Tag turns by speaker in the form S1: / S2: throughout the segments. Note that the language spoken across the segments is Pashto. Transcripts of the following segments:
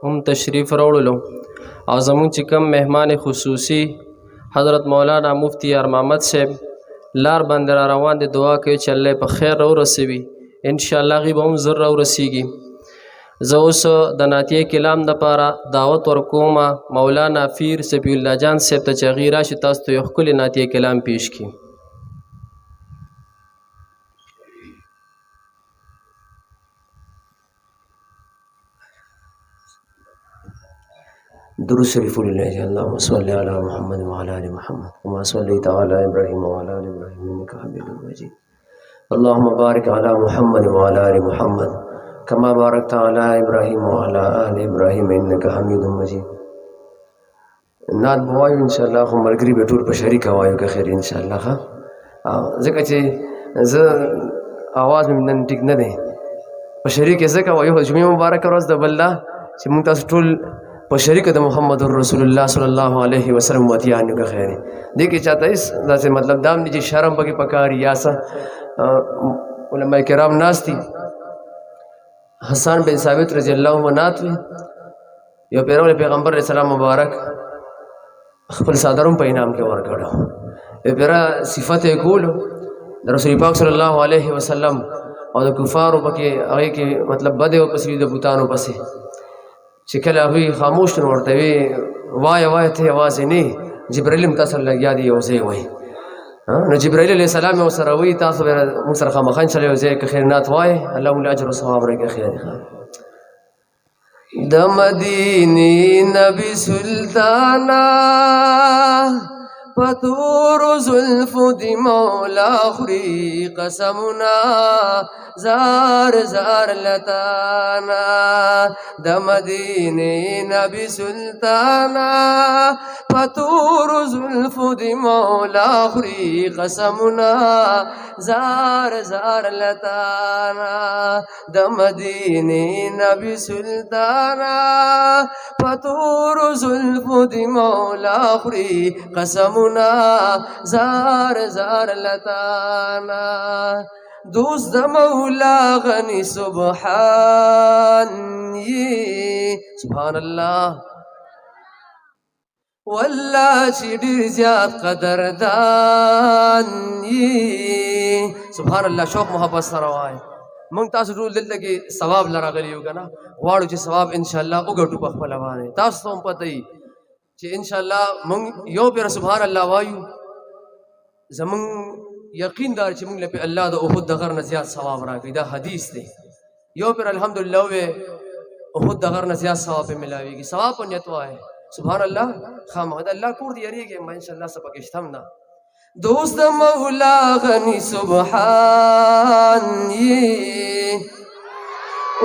S1: هم تشریف راوړلو او زمونږ چې کوم مهمان خصوصي حضرت مولانا مفتی یار محمد صاحب لار باندې را روان دي، دعا کوي چې الله په خیر راورسوي. انشاءالله هغوی به هم زر راورسیږي. زه اوس د نعتیه کلام دپاره دعوت ورکوم مولانا پیر صفی الله جان صاحب ته چې هغوی راشي تاسو ته یو ښکلی نعتیه کلام پیش کړي.
S2: درود شریف لله اللهم صل على محمد وعلى ال محمد كما صليت على ابراهيم وعلى ال ابراهيم انك حميد مجيد. اللهم بارك على محمد وعلى ال محمد كما باركت على ابراهيم وعلى ال ابراهيم انك حميد مجيد. نعت بوایو ان شاء الله، خو ملګري به ټول په شریک وایو که خیر ان شاء الله. ښه ځکه چې زه اواز مې نن ټیک نه دی، په شریک ځکه وایو جمعې مبارکه ورځ د بل الله چې موږ تاسو ټول په شریک د محمد رسول الله صلی الله علیه وسلم متیانو که خیر دې کې چاته هېڅ داسې مطلب دا هم دی چې شرم پکې پکار یا څه. علماء کرام ناست دي. حسان بن ثابت رضی الله عنه نعت وی یو پیرو پیغمبر علیه السلام مبارک خپل صادروم په انعام کې ورکړو. یو پیرا صفت یې کولو د رسول پاک صلی الله علیه وسلم او د کفارو پکې هغې کې مطلب بدې ورپسې د بوتانو پسې چې کله هغوی خاموش نو ورته وی وایه وایه ته یوازې نه جبرایل هم تاسو لګیا دی یو ځای وایي. نو جبرائیل علیه السلام یې ورسره وایي تاسو به موږ سره خامخا انشاءالله یو ځای که خیر نعت وایي الله موږ له اجر او ثواب راکړي. خیر د مدینې نبي سلطانا پتور زلفو دی مولا خوري قسمنا زار زار لتانا د مدینې نبی سلطانا پتور زلفو دی مولا خوري قسمنا زار زار لتانا د مدینې نبی سلطانا پتور زلفو دی مولا خوري قسمنا زار زار لتانا دوست د مولا غنی سبحان سبحان الله والله چې ډېر زیات قدردان سبحان الله. شوق محبت سره وایي موږ تاسو ټول دلته کې ثواب لراغلی یو که نه غواړو چې ثواب انشاءالله وګټو په خپله باندې. تاسو ته هم پته وي چې انشاءالله موږ یو پیر سبحان الله وایو زمونږ یقین دار چې موږ له په الله د احد د غر نه زیات ثواب راکړي. دا حدیث دی. یو پیر الحمدلله وې احد د غر نه زیات ثواب پې ملاویږي. ثواب په نیت وایه سبحان الله خامخا د الله کور دی یریږي ما انشاءالله څه پکې شته هم نه. دوست د مولا غني سبحان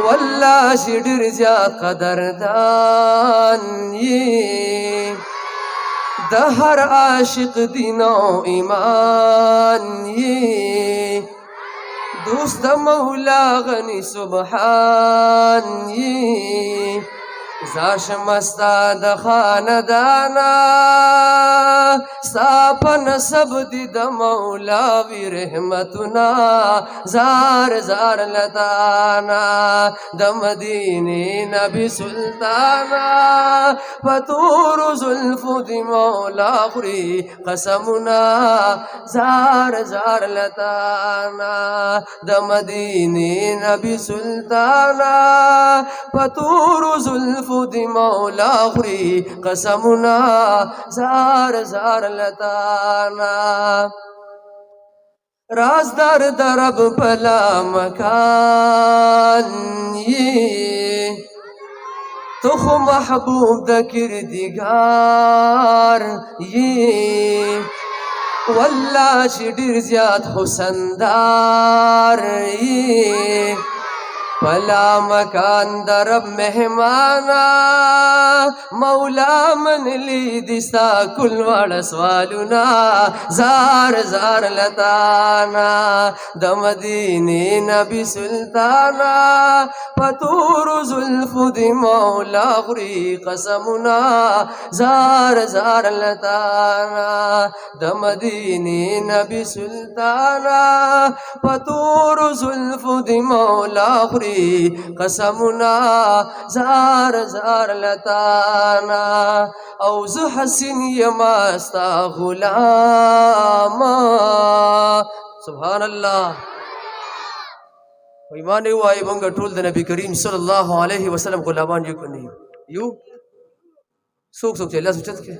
S2: والله چې ډېر زیات قدردان د هر عاشق دین او ایمان دوست د مولا غني سبحان زاشم استا د خاندانا ستا په نسب دی د مولا وی رحمتنا زار زار لتانا د مدینې نبی سلطانا پتور زلفو دی مولا خوري قسمنا زار زار لتانا د مدینې نبی سلطانا پتور زلفو دی مولا خوري قسمنا زار زار لتانا رازدار درب بلا مکان تو خو محبوب د کردگار والله چې ډېر زیات حسندار بلا مکان درب مهمانا مولا من لی دستا کل وړ سوالونا زار زار لتانا د مدینې نبی سلطانا پتور زلفو دی مولا خوري قسمنا زار زار لتانا د مدینې نبی سلطانا پتور زلفو دی مولا خوري خوري قسمنا زار زار لتانا او زه حسین یما ستا غلاما سبحان الله ایمان وای بنګ ټول د نبی کریم صلی الله علیه وسلم غلامان یو کني یو څوک څوک چې الله سوچت کې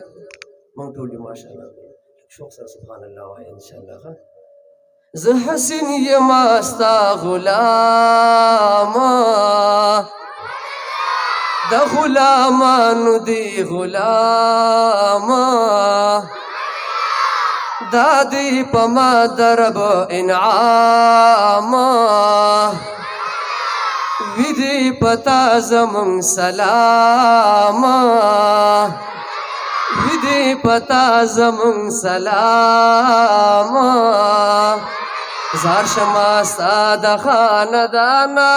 S2: مونږ ټول یو ماشاءالله شوق سره سبحان الله وای ان شاء الله زه حسین یما ستا غلاما د غلامانو دی غلاما دادی پما درب انعاما ویدی پتا زمون سلاما ویدی پتا زمون سلاما زار شما ستا د خاندانا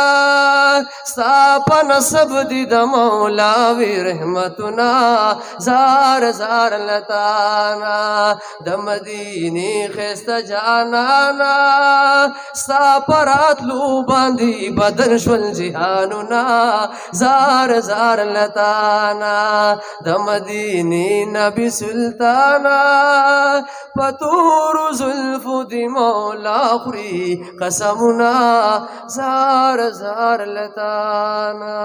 S2: ستا په نسب دی د مولاوی رحمتنا زار زار لتانا د مدینی خسته جانانا ستا پراتلو باندې بدن شول جهاننا زار زار لتانا د مدینی نبی سلطانا پتور زلفو دی مولا قسمنا زار زار لتانا